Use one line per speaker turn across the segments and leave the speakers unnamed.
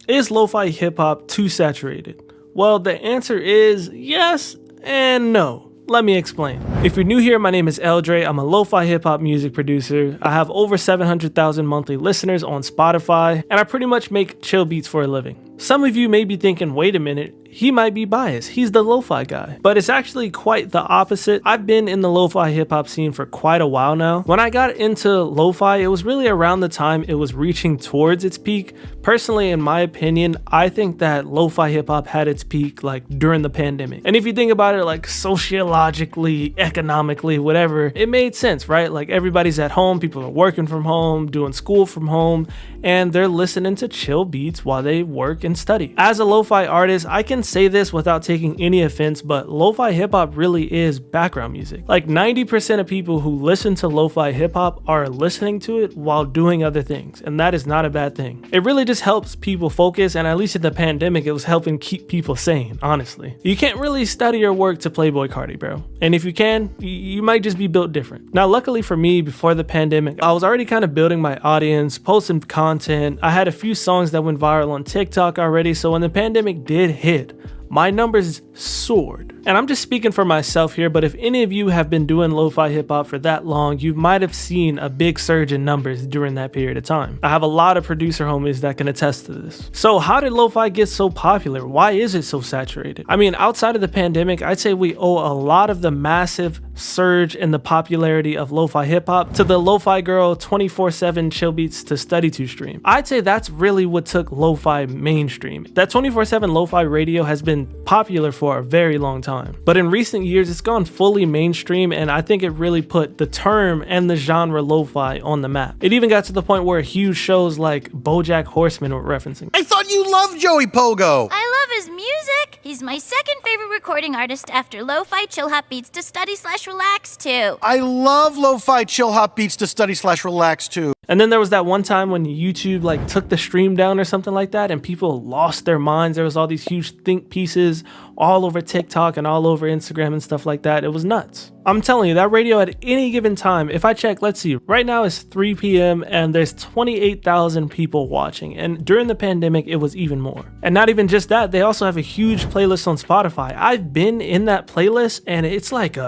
Is lo-fi hip-hop too saturated? Well, the answer is yes and no. Let me explain. If you're new here, my name is L.Dre. I'm a lo-fi hip-hop music producer. I have over 700,000 monthly listeners on Spotify, and I pretty much make chill beats for a living. Some of you may be thinking, wait a minute, he might be biased. He's the lo-fi guy. But it's actually quite the opposite. I've been in the lo-fi hip-hop scene for quite a while now. When I got into lo-fi, it was really around the time it was reaching towards its peak. Personally, in my opinion, I think that lo-fi hip-hop had its peak like during the pandemic. And if you think about it like sociologically, economically, whatever, it made sense, right? Like everybody's at home, people are working from home, doing school from home, and they're listening to chill beats while they work and study. As a lo-fi artist, I can say this without taking any offense, but lo-fi hip-hop really is background music. Like 90% of people who listen to lo-fi hip-hop are listening to it while doing other things, and that is not a bad thing. It really just helps people focus, and at least in the pandemic, it was helping keep people sane, honestly. You can't really study or work to Playboy Cardi, bro. And if you can, you might just be built different. Now, luckily for me, before the pandemic, I was already kind of building my audience, posting content. I had a few songs that went viral on TikTok already, so when the pandemic did hit, my numbers soared. And I'm just speaking for myself here, but if any of you have been doing lo-fi hip-hop for that long, you might have seen a big surge in numbers during that period of time. I have a lot of producer homies that can attest to this. So how did lo-fi get so popular? Why is it so saturated? I mean, outside of the pandemic, I'd say we owe a lot of the massive surge in the popularity of lo-fi hip-hop to the Lo-Fi Girl 24/7 chill beats to study to stream. I'd say that's really what took lo-fi mainstream. That 24/7 lo-fi radio has been popular for a very long time. But in recent years, it's gone fully mainstream, and I think it really put the term and the genre lo-fi on the map. It even got to the point where huge shows like BoJack Horseman were referencing.
I thought you loved Joey Pogo!
I love his music! He's my second favorite recording artist after lo-fi chill hop beats to study/relax to.
I love lo-fi chill hop beats to study/relax too.
And then there was that one time when YouTube like took the stream down or something like that, and people lost their minds. There was all these huge think pieces all over TikTok and all over Instagram and stuff like that. It was nuts. I'm telling you, that radio at any given time, if I check, let's see, right now it's 3 p.m. and there's 28,000 people watching. And during the pandemic, it was even more. And not even just that, they also have a huge playlist on Spotify. I've been in that playlist, and it's like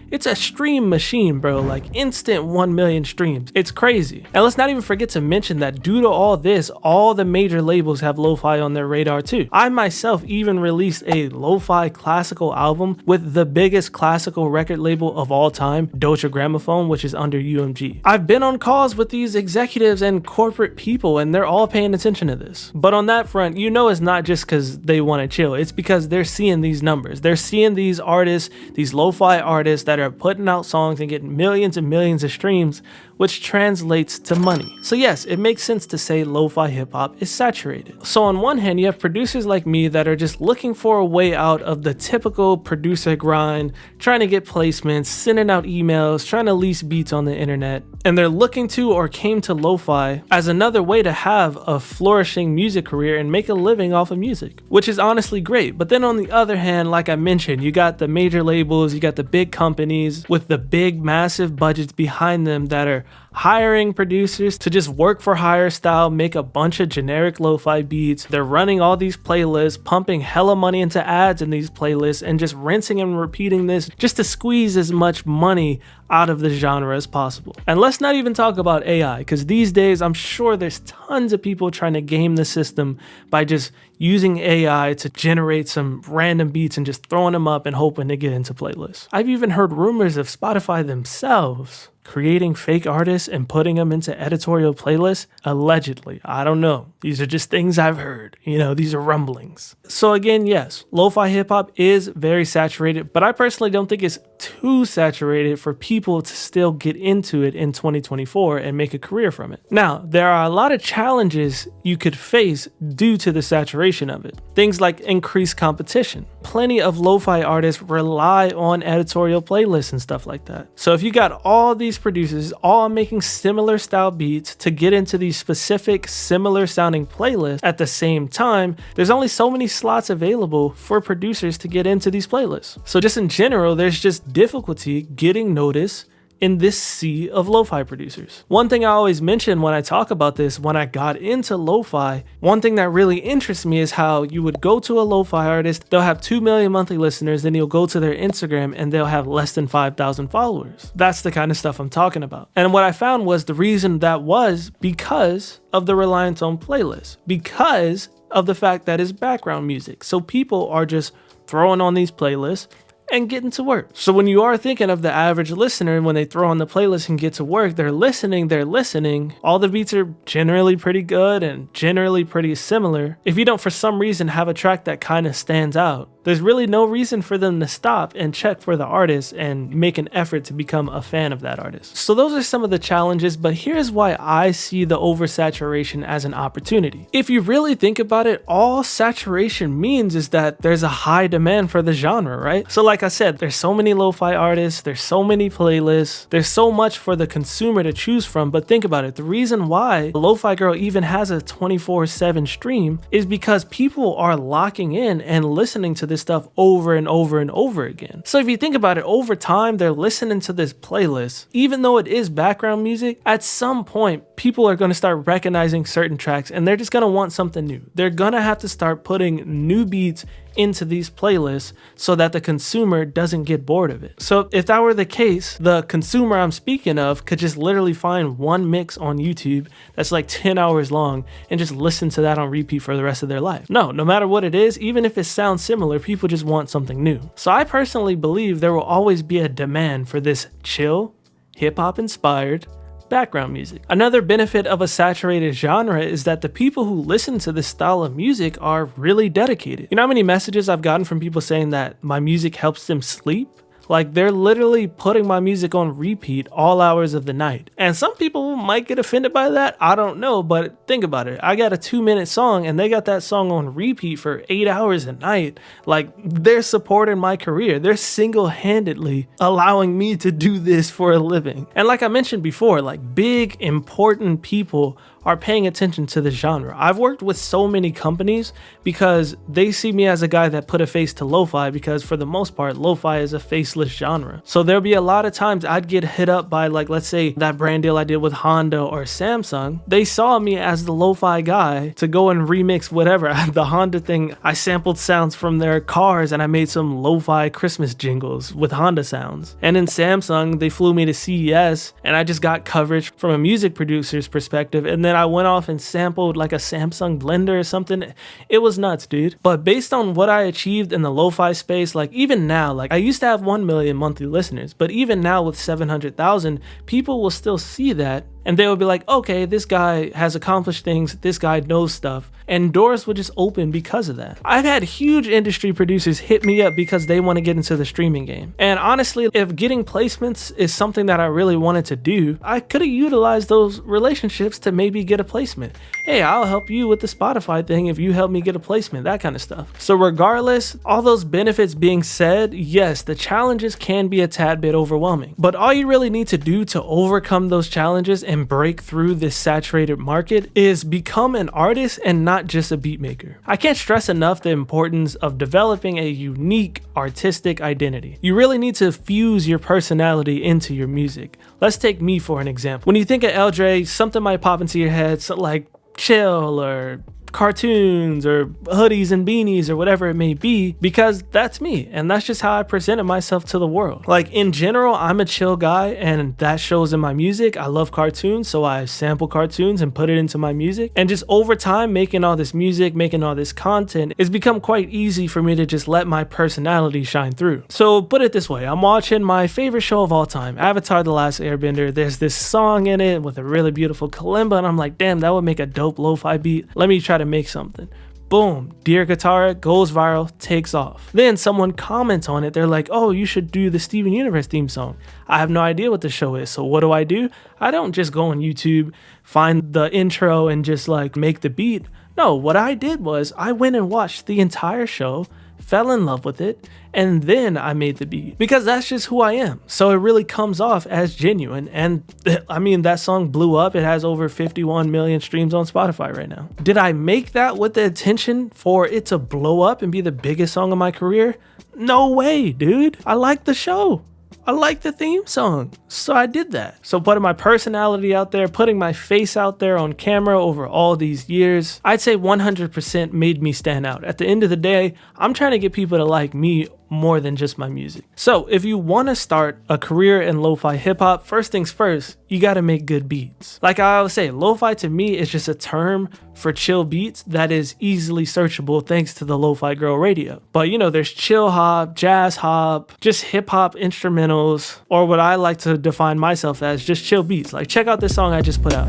it's a stream machine, bro. Like instant 1 million streams. It's crazy. And let's not even forget to mention that due to all this, all the major labels have lo-fi on their radar too. I myself even released a lo-fi classical album with the biggest classical record label of all time, Deutsche Grammophon, which is under UMG. I've been on calls with these executives and corporate people, and they're all paying attention to this. But on that front, you know, it's not just because they want to chill. It's because they're seeing these numbers. They're seeing these artists, these lo-fi artists that are putting out songs and getting millions and millions of streams, which translates to money. So yes, it makes sense to say lo-fi hip-hop is saturated. So on one hand, you have producers like me that are just looking for a way out of the typical producer grind, trying to get placements, sending out emails, trying to lease beats on the internet, and they're looking to or came to lo-fi as another way to have a flourishing music career and make a living off of music, which is honestly great. But then on the other hand, like I mentioned, you got the major labels, you got the big companies with the big massive budgets behind them that are hiring producers to just work for hire style, make a bunch of generic lo-fi beats. They're running all these playlists, pumping hella money into ads in these playlists, and just rinsing and repeating this just to squeeze as much money out of the genre as possible. And let's not even talk about AI, because these days I'm sure there's tons of people trying to game the system by just using AI to generate some random beats and just throwing them up and hoping to get into playlists. I've even heard rumors of Spotify themselves creating fake artists and putting them into editorial playlists, allegedly. I don't know. These are just things I've heard. You know, these are rumblings. So again, yes, lo-fi hip-hop is very saturated, but I personally don't think it's too saturated for people to still get into it in 2024 and make a career from it. Now, there are a lot of challenges you could face due to the saturation of it. Things like increased competition. Plenty of lo-fi artists rely on editorial playlists and stuff like that. So if you got all these producers all making similar style beats to get into these specific similar sounding playlists at the same time, there's only so many slots available for producers to get into these playlists. So just in general, there's just difficulty getting noticed, in this sea of lo-fi producers. One thing I always mention when I talk about this, when I got into lo-fi, one thing that really interests me is how you would go to a lo-fi artist, they'll have 2 million monthly listeners, then you'll go to their Instagram and they'll have less than 5,000 followers. That's the kind of stuff I'm talking about. And what I found was the reason that was because of the reliance on playlists, because of the fact that it's background music. So people are just throwing on these playlists and getting to work. So when you are thinking of the average listener, when they throw on the playlist and get to work, they're listening. All the beats are generally pretty good and generally pretty similar. If you don't for some reason have a track that kind of stands out, there's really no reason for them to stop and check for the artist and make an effort to become a fan of that artist. So those are some of the challenges, but here's why I see the oversaturation as an opportunity. If you really think about it, all saturation means is that there's a high demand for the genre, right? So like I said, there's so many lo-fi artists, there's so many playlists, there's so much for the consumer to choose from. But think about it, the reason why Lo-Fi Girl even has a 24/7 stream is because people are locking in and listening to this stuff over and over and over again. So if you think about it, over time, they're listening to this playlist. Even though it is background music, at some point, people are going to start recognizing certain tracks and they're just going to want something new. They're going to have to start putting new beats into these playlists so that the consumer doesn't get bored of it. So if that were the case, the consumer I'm speaking of could just literally find one mix on YouTube that's like 10 hours long and just listen to that on repeat for the rest of their life. No matter what it is, even if it sounds similar, people just want something new. So I personally believe there will always be a demand for this chill, hip-hop inspired background music. Another benefit of a saturated genre is that the people who listen to this style of music are really dedicated. You know how many messages I've gotten from people saying that my music helps them sleep? Like, they're literally putting my music on repeat all hours of the night. And some people might get offended by that. I don't know, but think about it. I got a 2-minute song and they got that song on repeat for 8 hours a night. Like, they're supporting my career. They're single-handedly allowing me to do this for a living. And like I mentioned before, like, big, important people are paying attention to the genre. I've worked with so many companies because they see me as a guy that put a face to lo-fi, because for the most part, lo-fi is a faceless genre. So there'll be a lot of times I'd get hit up by, like, let's say that brand deal I did with Honda or Samsung. They saw me as the lo-fi guy to go and remix whatever. The Honda thing, I sampled sounds from their cars and I made some lo-fi Christmas jingles with Honda sounds. And in Samsung, they flew me to CES and I just got coverage from a music producer's perspective, and then I went off and sampled like a Samsung blender or something. It was nuts, dude. But based on what I achieved in the lo-fi space, like even now, like I used to have 1 million monthly listeners, but even now with 700,000, people will still see that and they will be like, okay, this guy has accomplished things, this guy knows stuff, and doors will just open because of that. I've had huge industry producers hit me up because they want to get into the streaming game. And honestly, if getting placements is something that I really wanted to do, I could have utilized those relationships to maybe get a placement. Hey, I'll help you with the Spotify thing if you help me get a placement, that kind of stuff. So regardless, all those benefits being said, yes, the challenges can be a tad bit overwhelming, but all you really need to do to overcome those challenges and break through this saturated market is become an artist and not just a beat maker. I can't stress enough the importance of developing a unique artistic identity. You really need to fuse your personality into your music. Let's take me for an example. When you think of L.Dre, something might pop into your head, so like chill or cartoons or hoodies and beanies or whatever it may be, because that's me and that's just how I presented myself to the world. Like in general, I'm a chill guy and that shows in my music. I love cartoons, so I sample cartoons and put it into my music, and just over time making all this music, making all this content, it's become quite easy for me to just let my personality shine through. So put it this way, I'm watching my favorite show of all time, Avatar: The Last Airbender. There's this song in it with a really beautiful kalimba and I'm like, damn, that would make a dope lo-fi beat. Let me try to make something. Boom, Dear Katara goes viral, takes off. Then someone comments on it. They're like, oh, you should do the Steven Universe theme song. I have no idea what the show is. So what do? I don't just go on YouTube, find the intro and just like make the beat. No, what I did was I went and watched the entire show, fell in love with it, and then I made the beat, because that's just who I am. So it really comes off as genuine. And I mean, that song blew up. It has over 51 million streams on Spotify right now. Did I make that with the intention for it to blow up and be the biggest song of my career? No way, dude. I like the show. I like the theme song, so I did that. So putting my personality out there, putting my face out there on camera over all these years, I'd say 100% made me stand out. At the end of the day, I'm trying to get people to like me more than just my music. So if you want to start a career in lo-fi hip hop, first things first, you got to make good beats. Like I always say, lo-fi to me is just a term for chill beats that is easily searchable thanks to the Lo-Fi Girl Radio. But you know, there's chill hop, jazz hop, just hip hop instrumentals, or what I like to define myself as just chill beats. Like check out this song I just put out.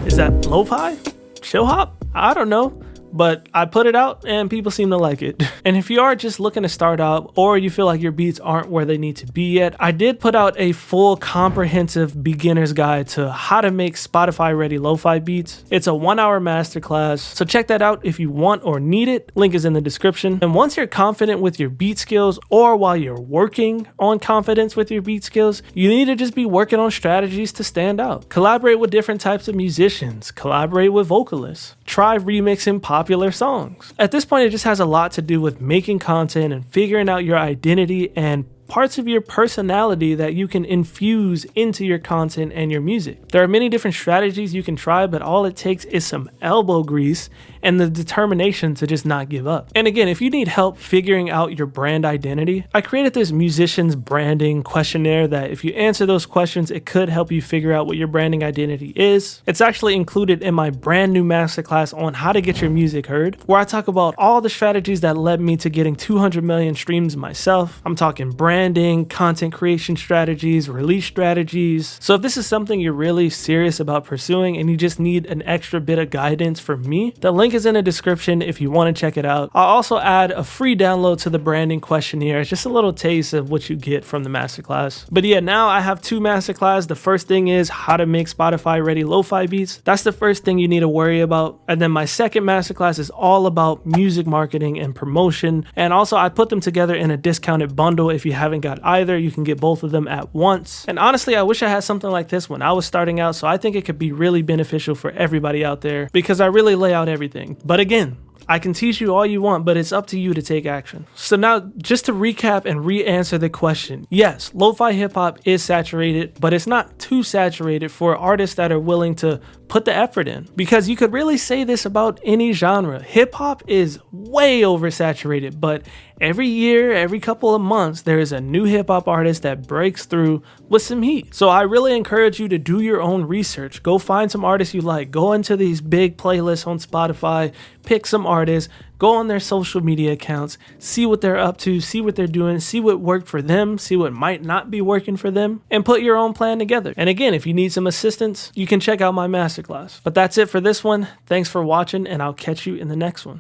Is that lo-fi? Chill hop? I don't know, but I put it out and people seem to like it. And if you are just looking to start out or you feel like your beats aren't where they need to be yet, I did put out a full comprehensive beginner's guide to how to make Spotify ready lo-fi beats. It's a 1-hour masterclass, so check that out if you want or need it. Link is in the description. And once you're confident with your beat skills, or while you're working on confidence with your beat skills, you need to just be working on strategies to stand out. Collaborate with different types of musicians, collaborate with vocalists, try remixing popular songs. At this point, it just has a lot to do with making content and figuring out your identity and parts of your personality that you can infuse into your content and your music. There are many different strategies you can try, but all it takes is some elbow grease and the determination to just not give up. And again, if you need help figuring out your brand identity, I created this musician's branding questionnaire that if you answer those questions, it could help you figure out what your branding identity is. It's actually included in my brand new masterclass on how to get your music heard, where I talk about all the strategies that led me to getting 200 million streams myself. I'm talking branding, content creation strategies, release strategies. So if this is something you're really serious about pursuing and you just need an extra bit of guidance from me, the link is in the description if you want to check it out. I'll also add a free download to the branding questionnaire. It's just a little taste of what you get from the masterclass. But yeah, now I have 2 masterclass. The first thing is how to make Spotify ready lo-fi beats. That's the first thing you need to worry about. And then my second masterclass is all about music marketing and promotion. And also I put them together in a discounted bundle. If you haven't got either, you can get both of them at once. And honestly, I wish I had something like this when I was starting out. So I think it could be really beneficial for everybody out there because I really lay out everything. But again, I can teach you all you want, but it's up to you to take action. So now, just to recap and re-answer the question, yes, lo-fi hip-hop is saturated, but it's not too saturated for artists that are willing to put the effort in. Because you could really say this about any genre. Hip-hop is way oversaturated, but every year, every couple of months, there is a new hip-hop artist that breaks through with some heat. So I really encourage you to do your own research. Go find some artists you like. Go into these big playlists on Spotify, pick some artists, go on their social media accounts, see what they're up to, see what they're doing, see what worked for them, see what might not be working for them, and put your own plan together. And again, if you need some assistance, you can check out my masterclass. But that's it for this one. Thanks for watching, and I'll catch you in the next one.